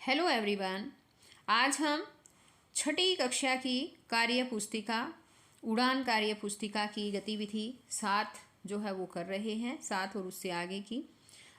Hello everyone. आज हम छठी कक्षा की कार्य पुस्तिका उड़ान कार्य पुस्तिका की गतिविधि 7 जो है वो कर रहे हैं, 7 और उससे आगे की।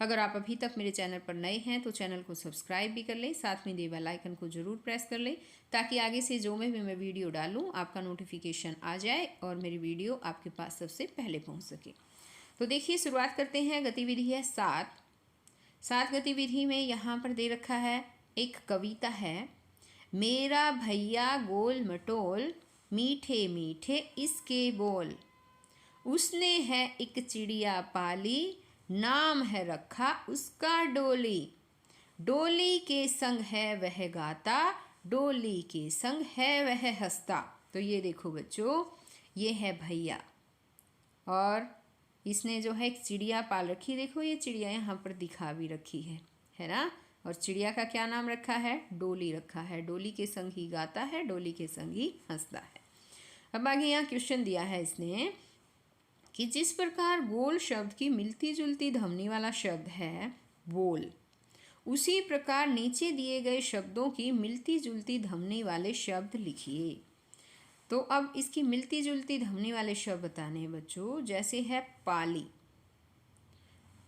अगर आप अभी तक मेरे चैनल पर नए हैं तो चैनल को सब्सक्राइब भी कर लें, साथ में दिए बेल आइकन को ज़रूर प्रेस कर लें ताकि आगे से जो मैं वीडियो डालूँ आपका नोटिफिकेशन आ जाए और मेरी वीडियो आपके पास सबसे पहले पहुँच सके। तो देखिए, शुरुआत करते हैं। गतिविधि है 7 गतिविधि में यहाँ पर दे रखा है, एक कविता है। मेरा भैया गोल मटोल, मीठे मीठे इसके बोल। उसने है एक चिड़िया पाली, नाम है रखा उसका डोली। डोली के संग है वह गाता, डोली के संग है वह हंसता। तो ये देखो बच्चों, ये है भैया और इसने जो है एक चिड़िया पाल रखी। देखो ये चिड़िया यहाँ पर दिखा भी रखी है ना। और चिड़िया का क्या नाम रखा है? डोली रखा है। डोली के संग ही गाता है, डोली के संग ही हंसता है। अब आगे यहाँ क्वेश्चन दिया है इसने कि जिस प्रकार बोल शब्द की मिलती जुलती ध्वनि वाला शब्द है बोल, उसी प्रकार नीचे दिए गए शब्दों की मिलती जुलती ध्वनि वाले शब्द लिखिए। तो अब इसकी मिलती जुलती ध्वनि वाले शब्द बताने हैं बच्चों। जैसे है पाली,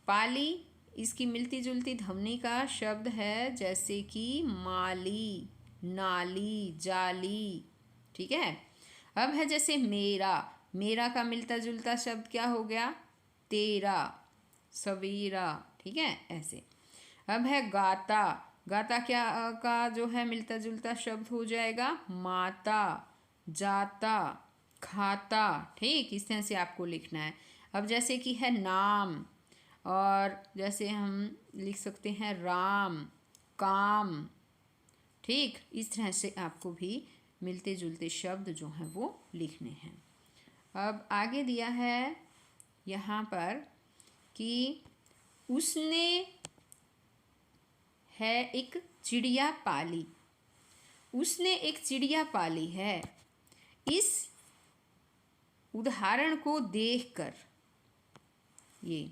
पाली इसकी मिलती जुलती ध्वनि का शब्द है जैसे कि माली, नाली, जाली। ठीक है। अब है जैसे मेरा, मेरा का मिलता जुलता शब्द क्या हो गया? तेरा, सवेरा। ठीक है, ऐसे। अब है गाता, गाता क्या का जो है मिलता जुलता शब्द हो जाएगा? माता, जाता, खाता। ठीक, इस तरह से आपको लिखना है। अब जैसे कि है नाम, और जैसे हम लिख सकते हैं राम, काम। ठीक, इस तरह से आपको भी मिलते जुलते शब्द जो हैं वो लिखने हैं। अब आगे दिया है यहाँ पर कि उसने है एक चिड़िया पाली, उसने एक चिड़िया पाली है। इस उदाहरण को देखकर ये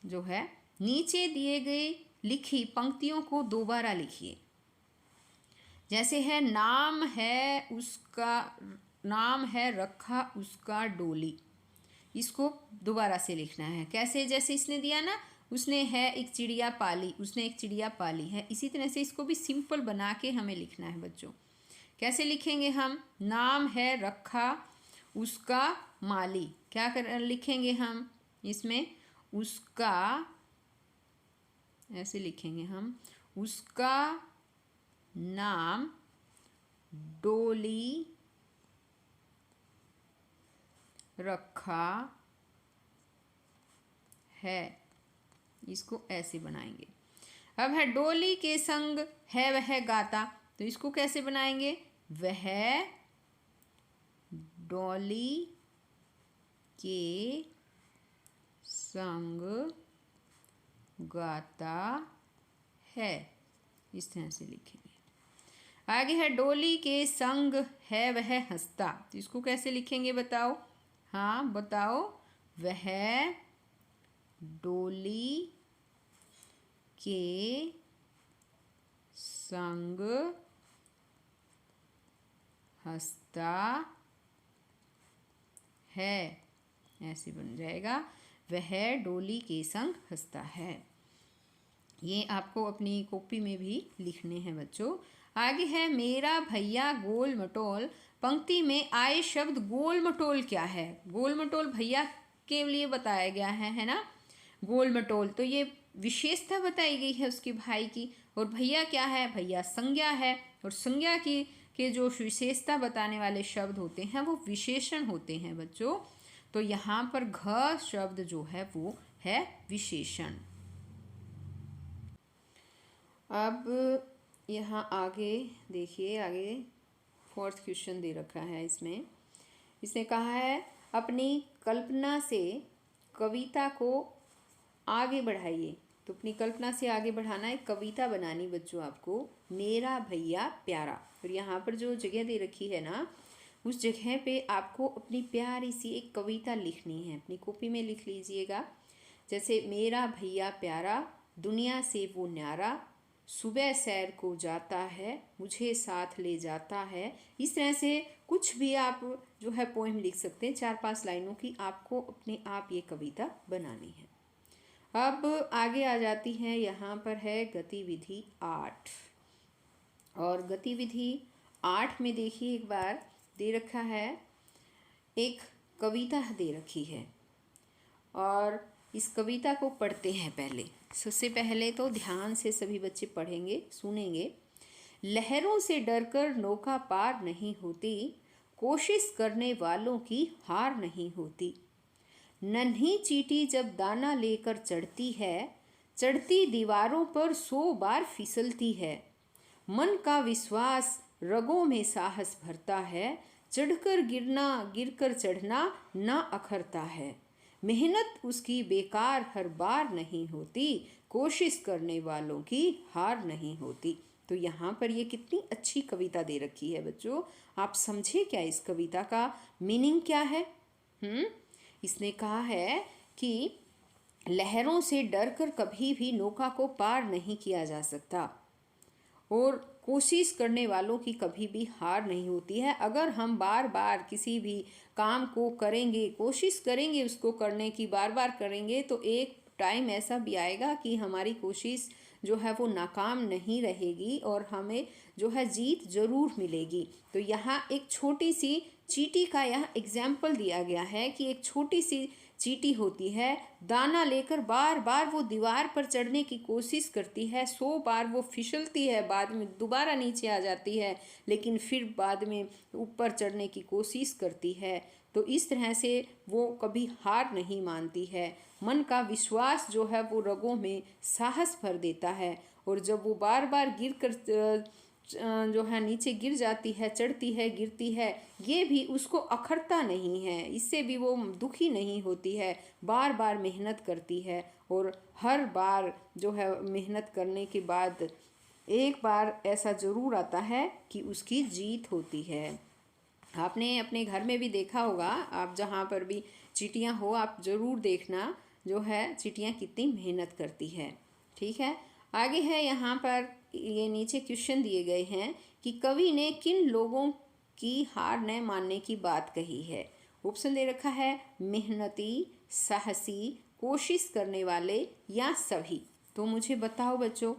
जो है नीचे दिए गए लिखी पंक्तियों को दोबारा लिखिए। जैसे है नाम है उसका, नाम है रखा उसका डोली। इसको दोबारा से लिखना है। कैसे? जैसे इसने दिया ना, उसने है एक चिड़िया पाली, उसने एक चिड़िया पाली है। इसी तरह से इसको भी सिंपल बना के हमें लिखना है बच्चों। कैसे लिखेंगे हम? नाम है रखा उसका माली। क्या कर लिखेंगे हम इसमें? उसका, ऐसे लिखेंगे हम, उसका नाम डोली रखा है। इसको ऐसे बनाएंगे। अब है डोली के संग है वह गाता। तो इसको कैसे बनाएंगे? वह डोली के संग गाता है। इस तरह से लिखेंगे। आगे है डोली के संग है वह हंसता। तो इसको कैसे लिखेंगे बताओ? हाँ बताओ। वह डोली के संग हंसता है। ऐसे बन जाएगा, वह डोली के संग हंसता है। ये आपको अपनी कॉपी में भी लिखने हैं बच्चों। आगे है मेरा भैया गोल मटोल। पंक्ति में आए शब्द गोल मटोल क्या है? गोल मटोल भैया के लिए बताया गया है ना। गोल मटोल तो ये विशेषता बताई गई है उसके भाई की। और भैया क्या है? भैया संज्ञा है। और संज्ञा की के जो विशेषता बताने वाले शब्द होते हैं वो विशेषण होते हैं बच्चों। तो यहाँ पर घ शब्द जो है वो है विशेषण। अब यहाँ आगे देखिए, आगे 4th क्वेश्चन दे रखा है इसमें। इसने कहा है अपनी कल्पना से कविता को आगे बढ़ाइए। तो अपनी कल्पना से आगे बढ़ाना है, कविता बनानी बच्चों आपको। मेरा भैया प्यारा, और यहाँ पर जो जगह दे रखी है ना, उस जगह पे आपको अपनी प्यारी सी एक कविता लिखनी है। अपनी कॉपी में लिख लीजिएगा। जैसे मेरा भैया प्यारा, दुनिया से वो न्यारा, सुबह सैर को जाता है, मुझे साथ ले जाता है। इस तरह से कुछ भी आप जो है पोएम लिख सकते हैं, 4-5 लाइनों की आपको अपने आप ये कविता बनानी है। अब आगे आ जाती है, यहाँ पर है गतिविधि 8। और गतिविधि 8 में देखिए एक बार दे रखा है, एक कविता दे रखी है और इस कविता को पढ़ते हैं। पहले सबसे पहले तो ध्यान से सभी बच्चे पढ़ेंगे, सुनेंगे। लहरों से डरकर नौका पार नहीं होती, कोशिश करने वालों की हार नहीं होती। नन्ही चींटी जब दाना लेकर चढ़ती है, चढ़ती दीवारों पर 100 बार फिसलती है। मन का विश्वास रगों में साहस भरता है, चढ़कर गिरना गिरकर चढ़ना ना अखरता है। मेहनत उसकी बेकार हर बार नहीं होती, कोशिश करने वालों की हार नहीं होती। तो यहाँ पर ये कितनी अच्छी कविता दे रखी है बच्चों। आप समझे क्या इस कविता का मीनिंग क्या है? इसने कहा है कि लहरों से डरकर कभी भी नौका को पार नहीं किया जा सकता और कोशिश करने वालों की कभी भी हार नहीं होती है। अगर हम बार बार किसी भी काम को करेंगे, कोशिश करेंगे उसको करने की, बार बार करेंगे, तो एक टाइम ऐसा भी आएगा कि हमारी कोशिश जो है वो नाकाम नहीं रहेगी और हमें जो है जीत ज़रूर मिलेगी। तो यहाँ एक छोटी सी चींटी का यहाँ एग्जाम्पल दिया गया है कि एक छोटी सी चींटी होती है, दाना लेकर बार बार वो दीवार पर चढ़ने की कोशिश करती है, 100 बार वो फिसलती है, बाद में दोबारा नीचे आ जाती है, लेकिन फिर बाद में ऊपर चढ़ने की कोशिश करती है। तो इस तरह से वो कभी हार नहीं मानती है। मन का विश्वास जो है वो रगों में साहस भर देता है और जब वो बार बार गिर कर जो है नीचे गिर जाती है, चढ़ती है, गिरती है, ये भी उसको अखरता नहीं है, इससे भी वो दुखी नहीं होती है, बार बार मेहनत करती है और हर बार जो है मेहनत करने के बाद एक बार ऐसा ज़रूर आता है कि उसकी जीत होती है। आपने अपने घर में भी देखा होगा, आप जहाँ पर भी चींटियाँ हो आप ज़रूर देखना जो है चींटियाँ कितनी मेहनत करती है। ठीक है, आगे है यहाँ पर ये नीचे क्वेश्चन दिए गए हैं कि कवि ने किन लोगों की हार न मानने की बात कही है। ऑप्शन दे रखा है मेहनती, साहसी, कोशिश करने वाले या सभी। तो मुझे बताओ बच्चों,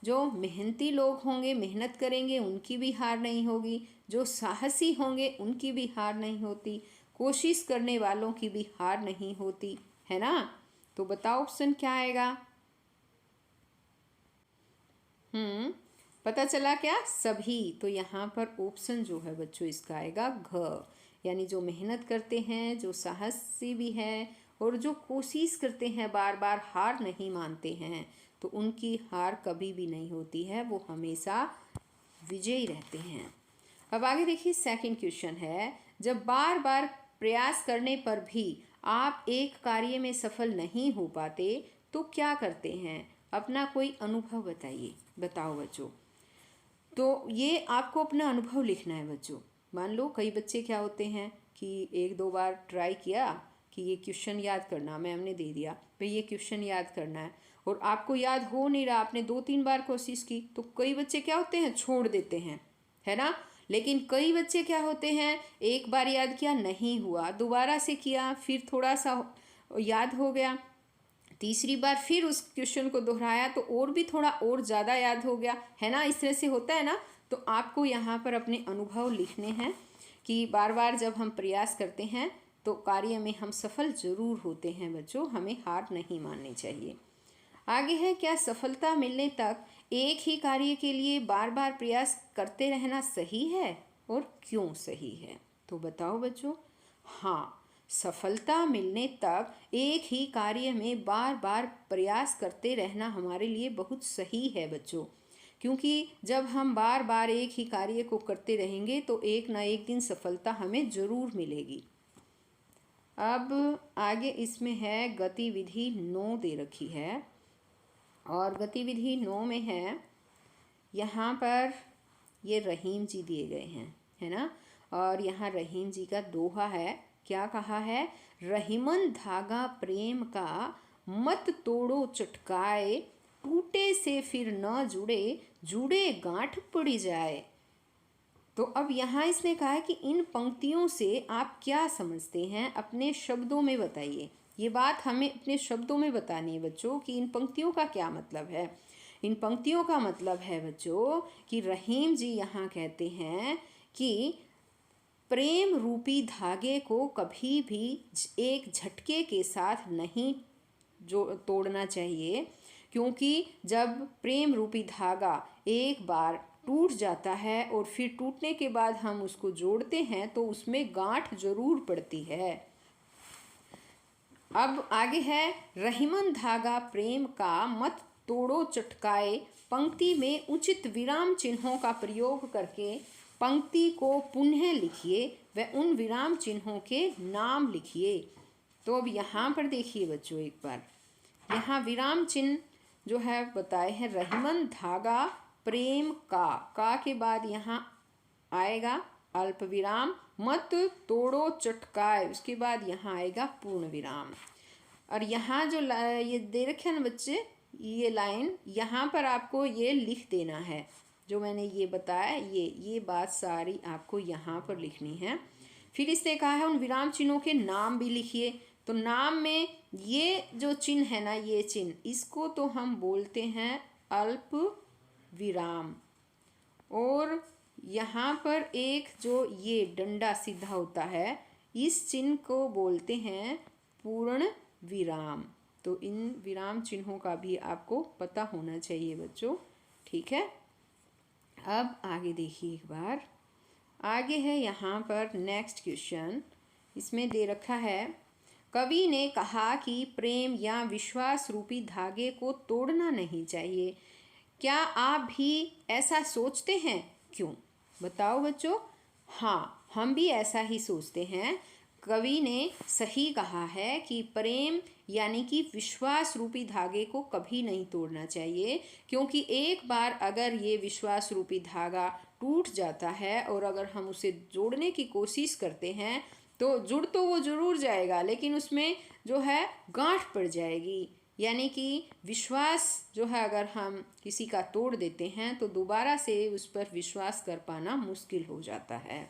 जो मेहनती लोग होंगे, मेहनत करेंगे, उनकी भी हार नहीं होगी। जो साहसी होंगे उनकी भी हार नहीं होती। कोशिश करने वालों की भी हार नहीं होती, है ना। तो बताओ ऑप्शन क्या आएगा? पता चला क्या? सभी। तो यहाँ पर ऑप्शन जो है बच्चों इसका आएगा घ, यानी जो मेहनत करते हैं, जो साहसी भी हैं और जो कोशिश करते हैं, बार बार हार नहीं मानते हैं, तो उनकी हार कभी भी नहीं होती है, वो हमेशा विजयी रहते हैं। अब आगे देखिए, सेकंड क्वेश्चन है, जब बार बार प्रयास करने पर भी आप एक कार्य में सफल नहीं हो पाते तो क्या करते हैं? अपना कोई अनुभव बताइए। बताओ बच्चों। तो ये आपको अपना अनुभव लिखना है बच्चों। मान लो कई बच्चे क्या होते हैं कि 1-2 बार ट्राई किया कि ये क्वेश्चन याद करना, मैम ने दे दिया भाई ये क्वेश्चन याद करना है, और आपको याद हो नहीं रहा, आपने 2-3 बार कोशिश की, तो कई बच्चे क्या होते हैं, छोड़ देते हैं, है ना। लेकिन कई बच्चे क्या होते हैं, एक बार याद किया नहीं हुआ, दोबारा से किया, फिर थोड़ा सा याद हो गया, तीसरी बार फिर उस क्वेश्चन को दोहराया तो और भी थोड़ा और ज़्यादा याद हो गया, है ना। इस तरह से होता है ना। तो आपको यहाँ पर अपने अनुभव लिखने हैं कि बार बार जब हम प्रयास करते हैं तो कार्य में हम सफल ज़रूर होते हैं बच्चों, हमें हार नहीं माननी चाहिए। आगे है, क्या सफलता मिलने तक एक ही कार्य के लिए बार बार प्रयास करते रहना सही है और क्यों सही है? तो बताओ बच्चों। हाँ, सफलता मिलने तक एक ही कार्य में बार बार प्रयास करते रहना हमारे लिए बहुत सही है बच्चों, क्योंकि जब हम बार बार एक ही कार्य को करते रहेंगे तो एक ना एक दिन सफलता हमें ज़रूर मिलेगी। अब आगे इसमें है गतिविधि 9 दे रखी है, और गतिविधि 9 में है यहाँ पर ये रहीम जी दिए गए हैं, है ना। और यहाँ रहीम जी का दोहा है, क्या कहा है, रहीमन धागा प्रेम का, मत तोड़ो चटकाए, टूटे से फिर न जुड़े, जुड़े गांठ पड़ी जाए। तो अब यहाँ इसने कहा है कि इन पंक्तियों से आप क्या समझते हैं, अपने शब्दों में बताइए। ये बात हमें अपने शब्दों में बतानी है बच्चों कि इन पंक्तियों का क्या मतलब है। इन पंक्तियों का मतलब है बच्चों कि रहीम जी यहाँ कहते हैं कि प्रेम रूपी धागे को कभी भी एक झटके के साथ नहीं जो तोड़ना चाहिए, क्योंकि जब प्रेम रूपी धागा एक बार टूट जाता है और फिर टूटने के बाद हम उसको जोड़ते हैं तो उसमें गांठ जरूर पड़ती है। अब आगे है, रहीमन धागा प्रेम का मत तोड़ो चटकाए, पंक्ति में उचित विराम चिन्हों का प्रयोग करके पंक्ति को पुनः लिखिए व उन विराम चिन्हों के नाम लिखिए। तो अब यहाँ पर देखिए बच्चों, एक बार यहाँ विराम चिन्ह जो है बताए हैं, रहीमन धागा प्रेम का के बाद यहाँ आएगा अल्प विराम, मत तोड़ो चटकाए, उसके बाद यहाँ आएगा पूर्ण विराम। और यहाँ जो ये दे रखे हैं ना बच्चे, ये लाइन यहाँ पर आपको ये लिख देना है, जो मैंने ये बताया ये बात सारी आपको यहाँ पर लिखनी है। फिर इसने कहा है उन विराम चिन्हों के नाम भी लिखिए। तो नाम में ये जो चिन्ह है ना, ये चिन्ह, इसको तो हम बोलते हैं अल्प विराम, और यहाँ पर एक जो ये डंडा सीधा होता है, इस चिन्ह को बोलते हैं पूर्ण विराम। तो इन विराम चिन्हों का भी आपको पता होना चाहिए बच्चों, ठीक है। अब आगे देखिए एक बार, आगे है यहाँ पर नेक्स्ट क्वेश्चन, इसमें दे रखा है, कवि ने कहा कि प्रेम या विश्वास रूपी धागे को तोड़ना नहीं चाहिए, क्या आप भी ऐसा सोचते हैं, क्यों? बताओ बच्चों। हाँ, हम भी ऐसा ही सोचते हैं। कवि ने सही कहा है कि प्रेम यानी कि विश्वास रूपी धागे को कभी नहीं तोड़ना चाहिए, क्योंकि एक बार अगर ये विश्वास रूपी धागा टूट जाता है और अगर हम उसे जोड़ने की कोशिश करते हैं तो जुड़ तो वो जरूर जाएगा, लेकिन उसमें जो है गांठ पड़ जाएगी। यानी कि विश्वास जो है अगर हम किसी का तोड़ देते हैं तो दोबारा से उस पर विश्वास कर पाना मुश्किल हो जाता है।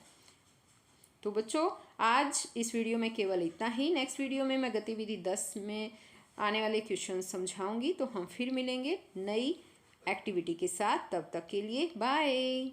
तो बच्चों, आज इस वीडियो में केवल इतना ही। नेक्स्ट वीडियो में मैं गतिविधि 10 में आने वाले क्वेश्चन समझाऊंगी। तो हम फिर मिलेंगे नई एक्टिविटी के साथ। तब तक के लिए बाय।